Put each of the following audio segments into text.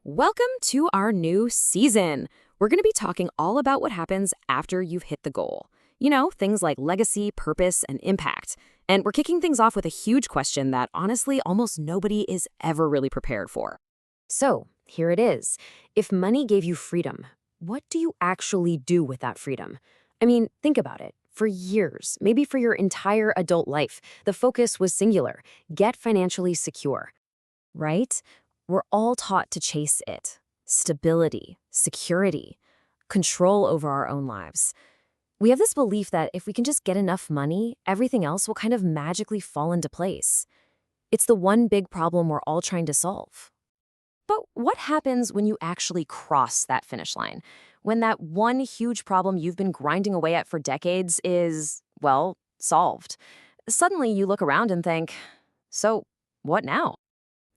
Welcome to our new season. We're going to be talking all about what happens after you've hit the goal. Things like legacy, purpose, and impact. And we're kicking things off with a huge question that honestly almost nobody is ever really prepared for. So, here it is. If money gave you freedom, what do you actually do with that freedom? I mean, think about it. For years, maybe for your entire adult life, the focus was singular: get financially secure, right? We're all taught to chase it: stability, security, control over our own lives. We have this belief that if we can just get enough money, everything else will kind of magically fall into place. It's the one big problem we're all trying to solve. But what happens when you actually cross that finish line? When that one huge problem you've been grinding away at for decades is, well, solved. Suddenly you look around and think, so what now?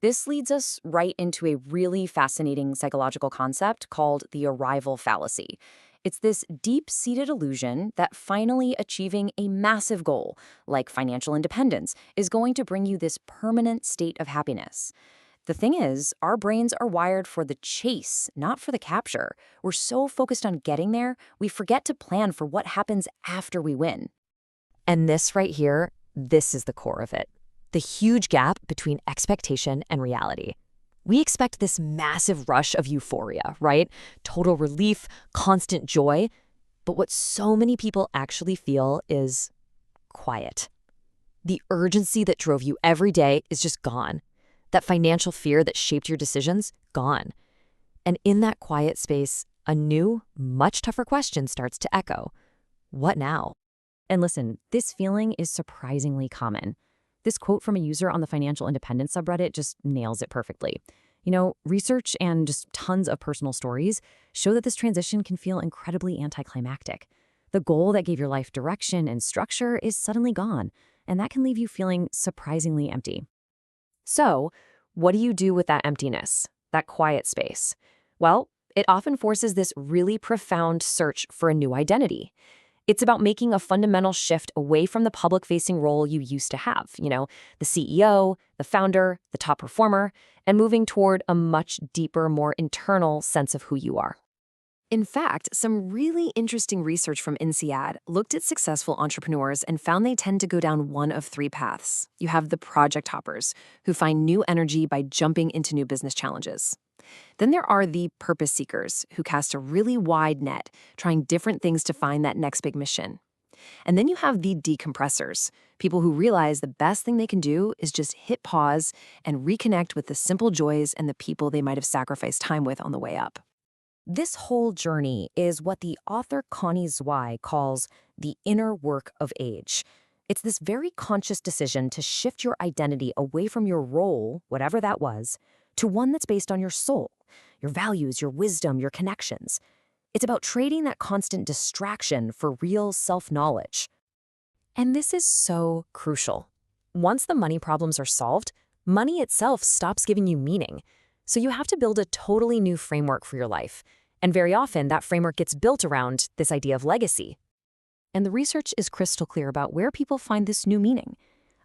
This leads us right into a really fascinating psychological concept called the arrival fallacy. It's this deep-seated illusion that finally achieving a massive goal, like financial independence, is going to bring you this permanent state of happiness. The thing is, our brains are wired for the chase, not for the capture. We're so focused on getting there, we forget to plan for what happens after we win. And this right here, this is the core of it: the huge gap between expectation and reality. We expect this massive rush of euphoria, right? Total relief, constant joy. But what so many people actually feel is quiet. The urgency that drove you every day is just gone. That financial fear that shaped your decisions, gone. And in that quiet space, a new, much tougher question starts to echo. What now? And listen, this feeling is surprisingly common. This quote from a user on the Financial Independence subreddit just nails it perfectly. Research and just tons of personal stories show that this transition can feel incredibly anticlimactic. The goal that gave your life direction and structure is suddenly gone, and that can leave you feeling surprisingly empty. So, what do you do with that emptiness, that quiet space? Well, it often forces this really profound search for a new identity. It's about making a fundamental shift away from the public-facing role you used to have, the CEO, the founder, the top performer, and moving toward a much deeper, more internal sense of who you are. In fact, some really interesting research from INSEAD looked at successful entrepreneurs and found they tend to go down one of three paths. You have the project hoppers, who find new energy by jumping into new business challenges. Then there are the purpose seekers, who cast a really wide net, trying different things to find that next big mission. And then you have the decompressors, people who realize the best thing they can do is just hit pause and reconnect with the simple joys and the people they might have sacrificed time with on the way up. This whole journey is what the author Connie Zwei calls the inner work of age. It's this very conscious decision to shift your identity away from your role, whatever that was, to one that's based on your soul, your values, your wisdom, your connections. It's about trading that constant distraction for real self-knowledge. And this is so crucial. Once the money problems are solved, money itself stops giving you meaning. So you have to build a totally new framework for your life. And very often, that framework gets built around this idea of legacy. And the research is crystal clear about where people find this new meaning.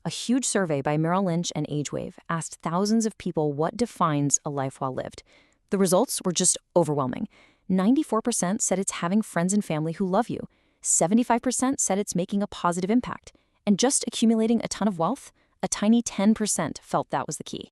A huge survey by Merrill Lynch and AgeWave asked thousands of people what defines a life well lived. The results were just overwhelming. 94% said it's having friends and family who love you. 75% said it's making a positive impact. And just accumulating a ton of wealth, a tiny 10% felt that was the key.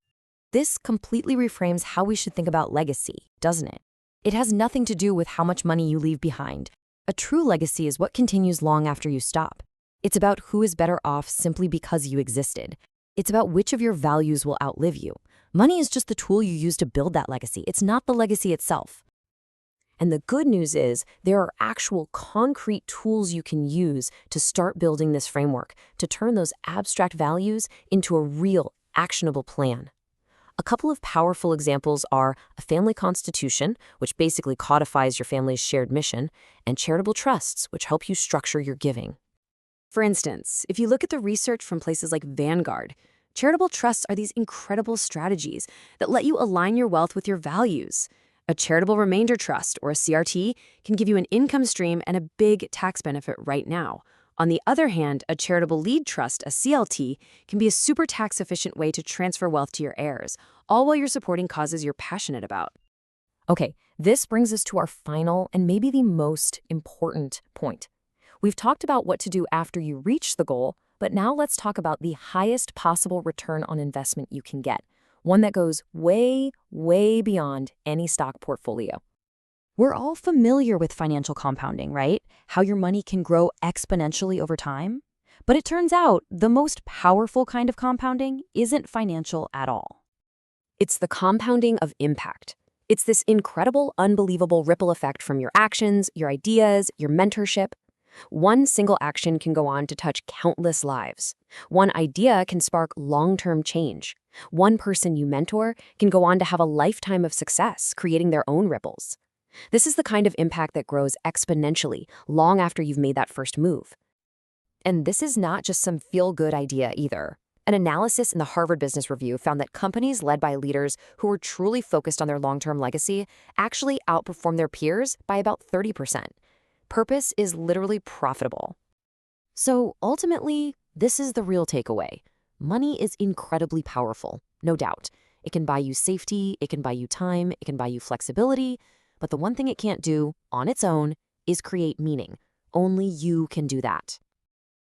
This completely reframes how we should think about legacy, doesn't it? It has nothing to do with how much money you leave behind. A true legacy is what continues long after you stop. It's about who is better off simply because you existed. It's about which of your values will outlive you. Money is just the tool you use to build that legacy. It's not the legacy itself. And the good news is there are actual concrete tools you can use to start building this framework, to turn those abstract values into a real, actionable plan. A couple of powerful examples are a family constitution, which basically codifies your family's shared mission, and charitable trusts, which help you structure your giving. For instance, if you look at the research from places like Vanguard, charitable trusts are these incredible strategies that let you align your wealth with your values. A charitable remainder trust, or a CRT, can give you an income stream and a big tax benefit right now. On the other hand, a charitable lead trust, a CLT, can be a super tax-efficient way to transfer wealth to your heirs, all while you're supporting causes you're passionate about. Okay, this brings us to our final and maybe the most important point. We've talked about what to do after you reach the goal, but now let's talk about the highest possible return on investment you can get, one that goes way, way beyond any stock portfolio. We're all familiar with financial compounding, right? How your money can grow exponentially over time. But it turns out the most powerful kind of compounding isn't financial at all. It's the compounding of impact. It's this incredible, unbelievable ripple effect from your actions, your ideas, your mentorship. One single action can go on to touch countless lives. One idea can spark long-term change. One person you mentor can go on to have a lifetime of success, creating their own ripples. This is the kind of impact that grows exponentially long after you've made that first move. And this is not just some feel-good idea either. An analysis in the Harvard Business Review found that companies led by leaders who were truly focused on their long-term legacy actually outperformed their peers by about 30%. Purpose is literally profitable. So ultimately, this is the real takeaway. Money is incredibly powerful, no doubt. It can buy you safety, it can buy you time, it can buy you flexibility, but the one thing it can't do, on its own, is create meaning. Only you can do that.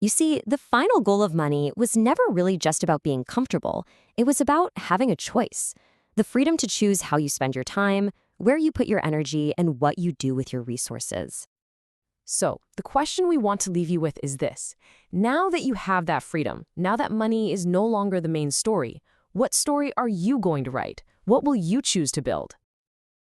You see, the final goal of money was never really just about being comfortable. It was about having a choice. The freedom to choose how you spend your time, where you put your energy, and what you do with your resources. So, the question we want to leave you with is this. Now that you have that freedom, now that money is no longer the main story, what story are you going to write? What will you choose to build?